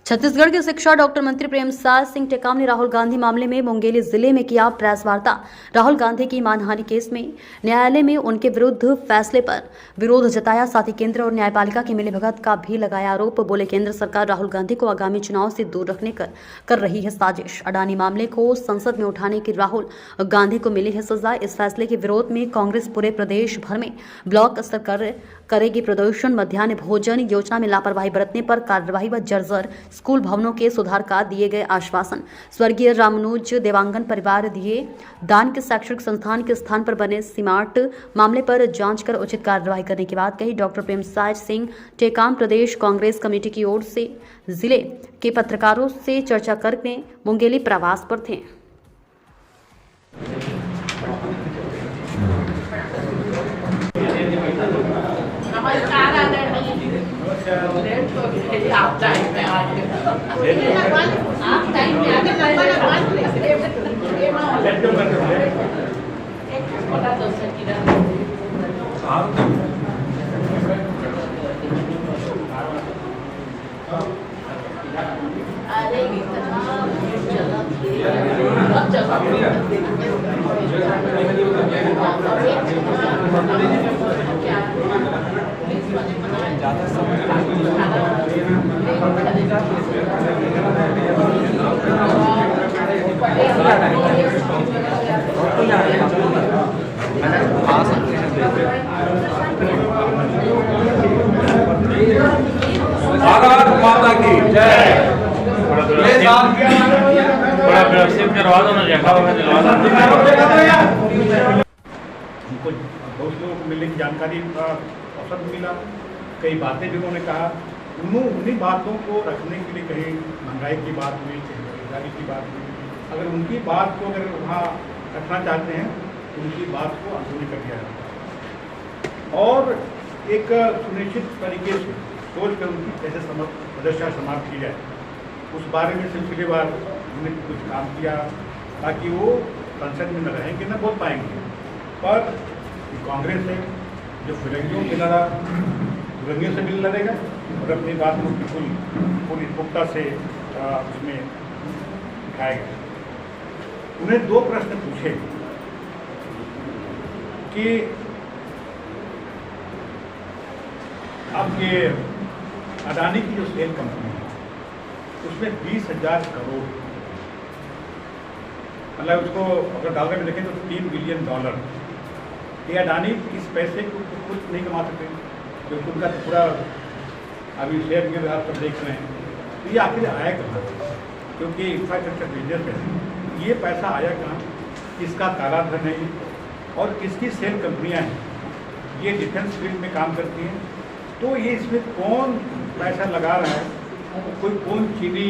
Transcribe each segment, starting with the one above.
छत्तीसगढ़ के शिक्षा डॉक्टर मंत्री प्रेमसाय सिंह टेकाम ने राहुल गांधी मामले में मुंगेली जिले में किया प्रेस वार्ता। राहुल गांधी की मानहानि केस में न्यायालय में उनके विरुद्ध फैसले पर विरोध जताया। साथ ही केंद्र और न्यायपालिका की मिलीभगत का भी लगाया आरोप। बोले केंद्र सरकार राहुल गांधी को आगामी चुनाव से दूर रखने कर रही है साजिश। अडानी मामले को संसद में उठाने की राहुल गांधी को मिली है सजा। इस फैसले के विरोध में कांग्रेस पूरे प्रदेश भर में ब्लॉक स्तर करेगी प्रदर्शन। मध्याह्न भोजन योजना में लापरवाही बरतने पर कार्रवाई व जर्जर स्कूल भवनों के सुधार का दिए गए आश्वासन। स्वर्गीय रामानुज देवांगन परिवार दिए दान के शैक्षणिक संस्थान के स्थान पर बने स्मार्ट मामले पर जांच कर उचित कार्रवाई करने की बात कही। डॉक्टर प्रेमसाय सिंह टेकाम प्रदेश कांग्रेस कमेटी की ओर से जिले के पत्रकारों से चर्चा करने मुंगेली प्रवास पर थे। आप टाइम पे आ गए। आप टाइम पे आ भारत माता की जय। बड़ा व्यवस्थित करवा दो ना, जगह दिलवा दो। हमको बहुत लोगों को मिलने की जानकारी का अवसर मिला। कई बातें भी उन्होंने कहा। उन्हीं बातों को रखने के लिए कहीं महंगाई की बात हुई, कहीं बेरोजगारी की बात हुई। अगर उनकी बात को अगर वहाँ रखना चाहते हैं तो उनकी बात को अनसुनी कर दिया जाता है और एक सुनिश्चित तरीके से सोच कर उनकी कैसे प्रदर्शन समाप्त की जाए, उस बारे में सिलसिलेवार उन्होंने कुछ काम किया ताकि वो संसद में न रहेंगे, न बोल पाएंगे। पर कांग्रेस है जो फिरंगियों के लड़ा, फिरंगियों से भी लड़ेगा और अपनी बात को बिल्कुल पूरी पुख्ता से उसमें दिखाएगा। उन्हें दो प्रश्न पूछे कि अब ये अडानी की जो सेल कंपनी है उसमें 20,000 करोड़, मतलब उसको अगर डॉलर में देखें तो $3 बिलियन। ये अडानी इस पैसे को कुछ नहीं कमा सकते क्योंकि उनका तो पूरा अभी शेयर के आप सब देख रहे हैं। तो ये आखिर आया कहाँ? क्योंकि इंफ्रास्ट्रक्चर बिजनेस में ये पैसा आया कहाँ? किसका काला धन है और किसकी सेल कंपनियाँ हैं? ये डिफेंस फील्ड में काम करती हैं। तो ये इसमें कौन पैसा लगा रहा है? कोई कौन चीनी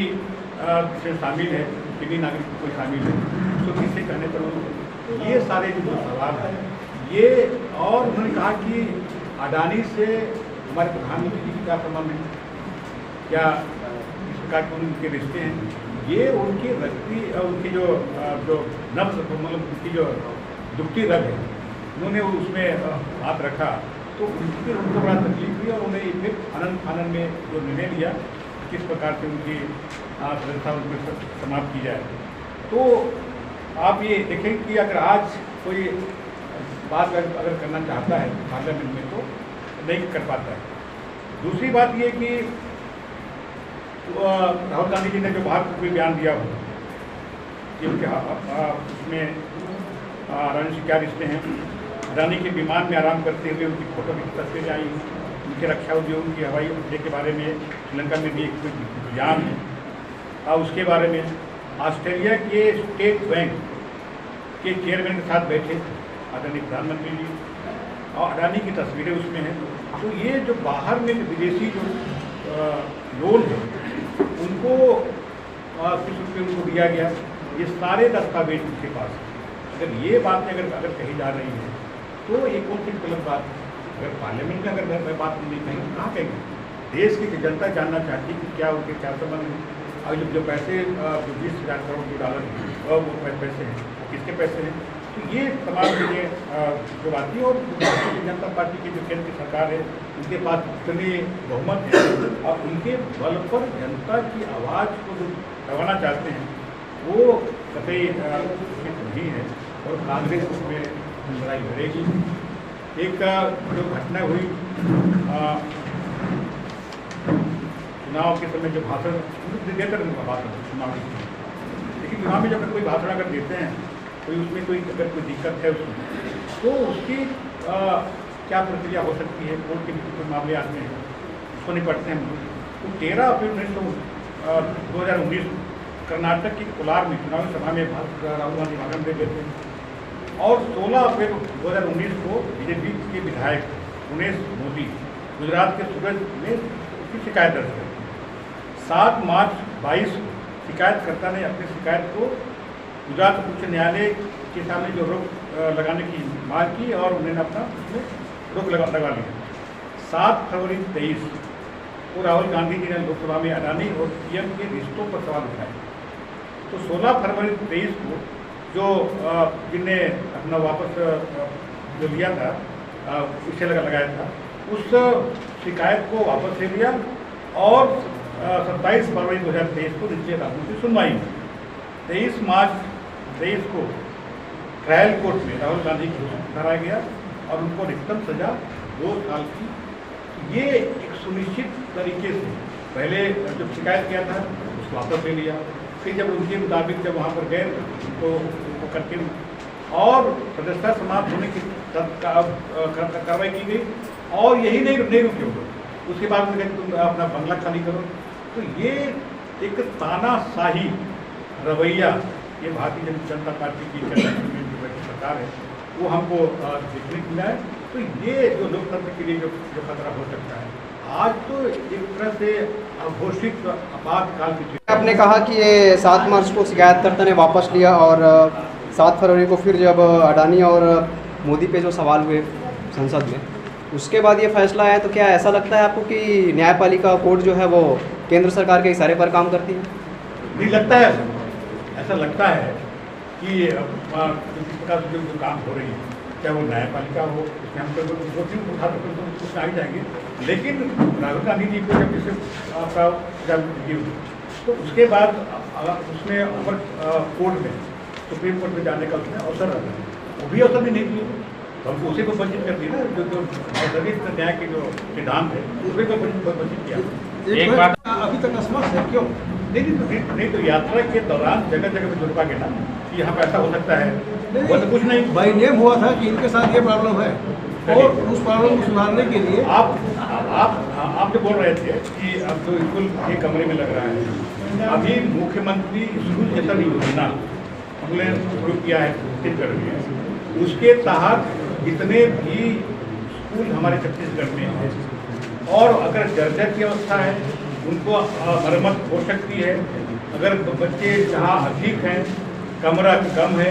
से शामिल है, चीनी नागरिक कोई शामिल है, तो किसे कहने पर ये सारे जो सवाल है ये। और उन्होंने कहा कि अडानी से हमारे प्रधानमंत्री जी की क्या संबंध है, क्या इस प्रकार के उनके रिश्ते हैं? ये उनकी रक्ति उनकी जो नब्ज मतलब उनकी जो दुखती रग है, उन्होंने उसमें हाथ रखा तो उनको बड़ा तकलीफ हुई और उन्हें फिर आनंद में जो निर्णय लिया किस प्रकार से उनकी सदस्यता उनमें समाप्त की जाए। तो आप ये देखें कि अगर आज कोई बात अगर करना चाहता है पार्लियामेंट में तो नहीं कर पाता है। दूसरी बात ये कि राहुल गांधी जी ने जो बाहर कोई बयान दिया हो कि उनके उसमें अडानी से क्या रिश्ते हैं, अडानी के विमान में आराम करते हुए उनकी फोटो की तस्वीरें आई, उनके रक्षा उद्योग की हवाई अड्डे के बारे में श्रीलंका में भी एक बयान है। उसके बारे में ऑस्ट्रेलिया के स्टेट बैंक के चेयरमैन के साथ बैठे आदरणीय प्रधानमंत्री जी और अडानी की तस्वीरें उसमें हैं। तो ये जो बाहर में विदेशी जो लोन है उनको किस रुपये उनको दिया गया, ये सारे दस्तावेज उनके पास हैं। अगर ये बातें अगर कही जा रही है तो ये कौन सी गलत बात है? अगर पार्लियामेंट में अगर बात नहीं कहेंगे कहाँ कहेंगे? देश की जनता जानना चाहती है कि क्या उनके क्या संबंध है। और जो पैसे $20,000 करोड़ है वो पैसे हैं, किसके पैसे हैं? तो ये तमाम चीज़ें जो आती है। और भारतीय जनता पार्टी की जो केंद्र की सरकार है, उनके पास इतने बहुमत है और उनके बल पर जनता की आवाज़ को जो दबाना चाहते हैं वो कतई उचित नहीं है और कांग्रेस उसमें लड़ाई लड़ेगी। एक जो घटना हुई चुनाव के समय जो भाषण देते हैं भाषण चुनाव के समय, लेकिन चुनाव में जब कोई भाषण अगर देते हैं कोई उसमें कोई अगर कोई दिक्कत है उसमें तो उसकी क्या प्रक्रिया हो सकती है, कोर्ट के कोई मामले आते हैं उसको निपटते हैं। तो 13 अप्रैल 2019 कर्नाटक की कोलार में चुनावी सभा में राहुल गांधी भाषण दे देते हैं और 16 अप्रैल 2019 को बीजेपी के विधायक उमेश मोदी गुजरात के सूरत में उसकी शिकायत दर्ज करी। 7 मार्च 22 शिकायतकर्ता ने अपनी शिकायत को गुजरात उच्च न्यायालय के सामने जो रोक लगाने की मांग की और उन्होंने अपना उसमें रोक लगा लिया। 7 फरवरी 23 को राहुल गांधी जी ने लोकसभा में अडानी और पीएम के रिश्तों पर सवाल उठाए। तो 16 फरवरी 23 को जो जिनने अपना वापस जो लिया था उसे लगाया था उस शिकायत को वापस ले लिया और 27 फरवरी 2023 को निचले अदालत की सुनवाई हुई। 23 मार्च 23 को ट्रायल कोर्ट में राहुल गांधी को दोषी ठहराया गया और उनको अधिकतम सजा 2 साल की। ये एक सुनिश्चित तरीके से पहले जब शिकायत किया था उसको वापस ले लिया, फिर जब उनके मुताबिक जब वहाँ पर गए तो उनको करके और सदस्यता समाप्त होने की कार्रवाई की गई और यही नहीं रुके उसके बाद उन्होंने कहा तुम अपना बंगला खाली करो। तो ये एक तानाशाही रवैया ये भारतीय जनता पार्टी की जो सरकार है वो हमको देखने को मिला है। तो ये जो लोकतंत्र के लिए जो खतरा हो सकता है आज तो एक तरह से घोषित आपातकाल की। आपने कहा कि ये 7 मार्च को शिकायतकर्ता ने वापस लिया और 7 फरवरी को फिर जब अडानी और मोदी पे जो सवाल हुए संसद में उसके बाद ये फैसला आया, तो क्या ऐसा लगता है आपको कि न्यायपालिका कोर्ट जो है वो केंद्र सरकार के इशारे पर काम करती है? नहीं लगता है, ऐसा लगता है कि जिस प्रकार से जो काम हो रही है चाहे वो न्यायपालिका हो उसमें हम तो वोटिंग उठा सकते तो उसमें आ ही जाएंगे। लेकिन राहुल गांधी जी को जब जैसे आपका दी तो उसके बाद उसमें ऊपर कोर्ट में सुप्रीम कोर्ट में जाने का उसमें अवसर रहता है, वो भी अवसर भी नहीं दिए तो हमको उसी को वंचित कर दिया ना। जो सर्वोच्च न्याय के जो सिद्धांत है उसी को वंचित किया। एक बात अभी तक अस्वस्थ है क्यों? नहीं तो यात्रा के दौरान जगह जगह पे जुड़ पाएंगे ना कि यहाँ पे ऐसा हो सकता है, वो तो कुछ नहीं बाई नेम हुआ था कि इनके साथ ये प्रॉब्लम है और उस प्रॉब्लम को सुधारने के लिए आप जो बोल रहे थे कि अब जो स्कूल एक कमरे में लग रहा है, अभी मुख्यमंत्री स्कूल जैसा योजना हमने शुरू किया है छत्तीसगढ़ में, उसके तहत जितने भी स्कूल हमारे छत्तीसगढ़ में हैं और अगर जर्जर की अवस्था है उनको मरम्मत हो सकती है। अगर बच्चे जहाँ अधिक हैं कमरा कम है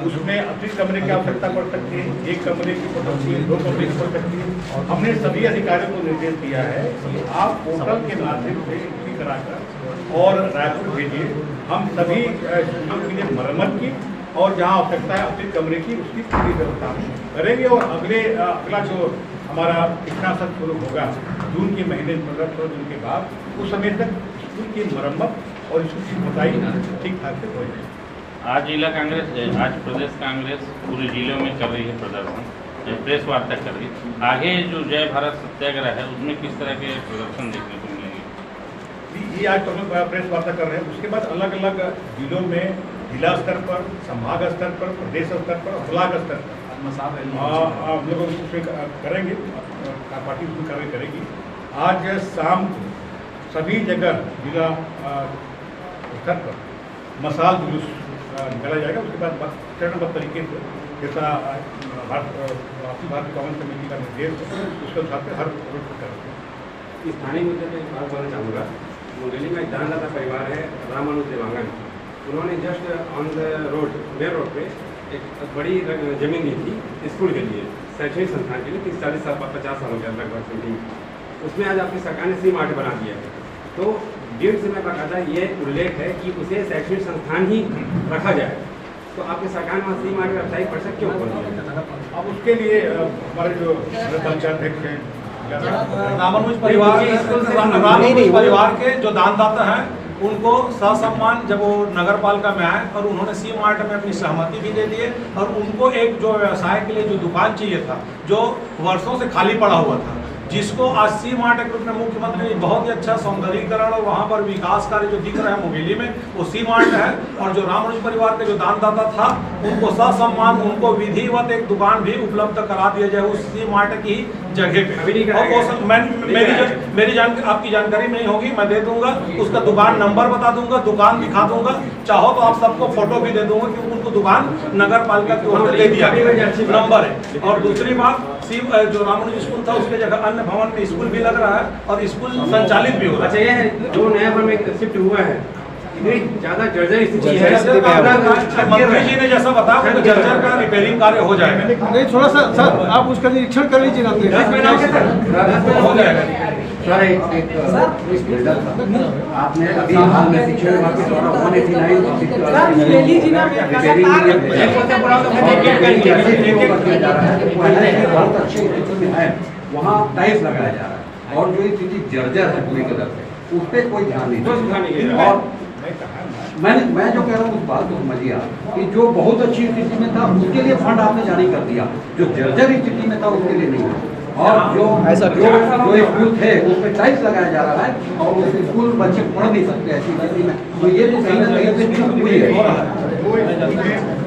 उसमें अतिरिक्त कमरे की आवश्यकता पड़ सकती है, 1 कमरे की पड़ सकती है, 2 कमरे की पड़ सकती है। हमने सभी अधिकारियों को निर्देश दिया है कि आप पोर्टल के माध्यम से एंट्री कराकर और रायपुर भेजिए, हम सभी स्कूलों के लिए मरम्मत की और जहाँ आवश्यकता है अतिरिक्त कमरे की उसकी पूरी व्यवस्था करेंगे। और अगला जो हमारा शिक्षा सत्र शुरू होगा जून के महीने 15 जून के बाद, उस समय तक स्कूल की मरम्मत और स्कूल की सफाई ठीक ठाक से हो जाए। आज जिला कांग्रेस आज प्रदेश कांग्रेस पूरे जिलों में कर रही है प्रदर्शन, प्रेस वार्ता कर रही है। आगे जो जय भारत सत्याग्रह है उसमें किस तरह के प्रदर्शन देखने को मिलेंगे? ये आज तो हम प्रेस वार्ता कर रहे हैं, उसके बाद अलग अलग जिलों में जिला स्तर पर, संभाग स्तर पर, प्रदेश स्तर पर, ब्लॉक स्तर पर हम लोग उसमें करेंगे, पार्टी उसमें कार्रवाई करेगी। आज शाम को सभी जगह जिला स्तर पर मसाल जुलूस निकाला जाएगा। उसके बाद चरणबद्ध तरीके से जैसा भारतीय कांग्रेस कमेटी का निर्देश उसके अनुसार से हर रोड पर करेंगे। स्थानीय मुद्दे पर एक बात बोलना चाहूँगा। मुंगेली में एक दानदाता परिवार है रामानुज देवांगन, उन्होंने just on the road main road पे एक बड़ी जमीन दी थी स्कूल के लिए, शैक्षणिक संस्थान के लिए 30-40 साल 50 सालों के लगभग समथिंग। उसमें आज आपकी सरकार ने सी मार्ट बना दिया है। तो डेढ़ से में बाकायदा ये उल्लेख है कि उसे शैक्षणिक संस्थान ही रखा जाए। तो आपकी सरकार में सी मार्ट व्यावसायिक परिषद क्यों खोली? अब उसके लिए हमारे जो पंचायत हैं रामानुज परिवार के जो दानदाता हैं उनको ससम्मान जब वो नगर पालिका में आए और उन्होंने सी मार्ट में अपनी सहमति भी दे दिए और उनको एक जो व्यवसाय के लिए जो दुकान चाहिए था जो वर्षों से खाली पड़ा हुआ था, जिसको आज सी मार्ट के रूप में मुख्यमंत्री ने बहुत ही अच्छा सौंदर्यीकरण और वहाँ पर विकास कार्य जो दिख रहा है मुंगेली में वो सी मार्ट है। और जो रामानुज परिवार के जो दानदाता था उनको ससम्मान उनको विधिवत एक दुकान भी उपलब्ध करा दिया जाए उस सी मार्ट की जगह पे। और मेरी आपकी जानकारी नहीं होगी, मैं दे दूंगा उसका दुकान नंबर बता दूंगा, दुकान दिखा दूंगा, चाहो तो आप सबको फोटो भी दे दूंगा कि उनको दुकान नगर पालिका की ओर से दे दिया गया नंबर है। और दूसरी बात जो रामानुज स्कूल था उसके जगह अन्य भवन में स्कूल भी लग रहा है और स्कूल संचालित भी हो रहा है। अच्छा, ये जो नया भवन में शिफ्ट हुआ है इतनी ज्यादा जर्जर स्थिति है, मंत्री जी ने जैसा बताया वो जर्जर का रिपेयरिंग कार्य हो जाएगा। नहीं, थोड़ा सा सर आप उसका निरीक्षण कर लीजिए ना। हो जाएगा सर। एक बिल्डर था, आपने अभी हाल में शिक्षा विभाग के द्वारा 189 बहुत अच्छी स्थिति में है, वहाँ टाइल्स लगाया जा रहा है और जो स्थिति जर्जर है पूरी तरह से उस पर कोई ध्यान नहीं। और मैं जो कह रहा हूँ उस बात को समझिए आप कि जो बहुत अच्छी स्थिति में था उसके लिए फंड आपने जारी कर दिया, जो जर्जर स्थिति में था उसके लिए नहीं। और जो स्कूल थे उस पर टाइल्स लगाया जा रहा है और उस स्कूल बच्चे पढ़ नहीं सकते ऐसी स्थिति में, तो ये तो कहीं ना कहीं से चूक हुई है।